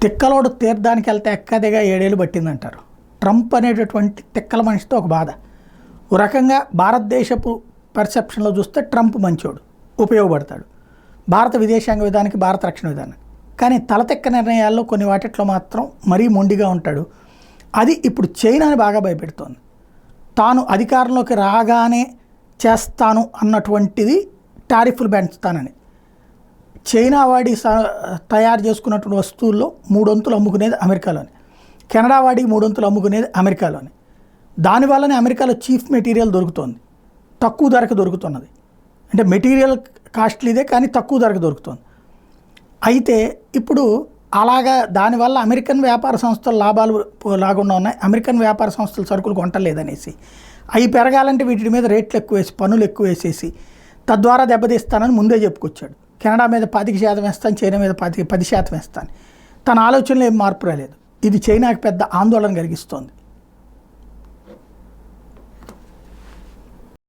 తిక్కలోడు తీర్థానికి వెళ్తే ఎక్కదిగా 7 ఏళ్ళు పట్టిందంటారు. ట్రంప్ అనేటటువంటి తిక్కల మనిషితో ఒక బాధ. ఓ రకంగా భారతదేశపు పర్సెప్షన్లో చూస్తే ట్రంప్ మంచోడు, ఉపయోగపడతాడు భారత విదేశాంగ విధానానికి, భారత రక్షణ విధానానికి. కానీ తలతెక్క నిర్ణయాల్లో కొన్ని వాటిట్లో మాత్రం మరీ మొండిగా ఉంటాడు. అది ఇప్పుడు చైనాని బాగా భయపెడుతోంది. తాను అధికారంలోకి రాగానే చేస్తాను అన్నటువంటిది టారిఫ్లు పెంచుతానని. చైనా వాడి తయారు చేసుకున్నటువంటి వస్తువుల్లో 3 వంతులు అమ్ముకునేది అమెరికాలోనే, కెనడా వాడికి 3 వంతులు అమ్ముకునేది అమెరికాలోనే. దానివల్లనే అమెరికాలో చీఫ్ మెటీరియల్ దొరుకుతోంది, తక్కువ ధరకు దొరుకుతున్నది. అంటే మెటీరియల్ కాస్ట్లీదే కానీ తక్కువ ధరకు దొరుకుతుంది. అయితే ఇప్పుడు అలాగా దానివల్ల అమెరికన్ వ్యాపార సంస్థల లాభాలు లాగుండా ఉన్నాయి. అమెరికన్ వ్యాపార సంస్థల సరుకులు కొంటలేదనేసి అవి పెరగాలంటే వీటి మీద రేట్లు ఎక్కువ వేసి, పన్నులు ఎక్కువ వేసేసి తద్వారా దెబ్బతీస్తానని ముందే చెప్పుకొచ్చాడు. కెనడా మీద 25% వేస్తాను, చైనా మీద 10% వేస్తాను. తన ఆలోచనలో ఏం మార్పు రాలేదు. ఇది చైనాకి పెద్ద ఆందోళన కలిగిస్తోంది.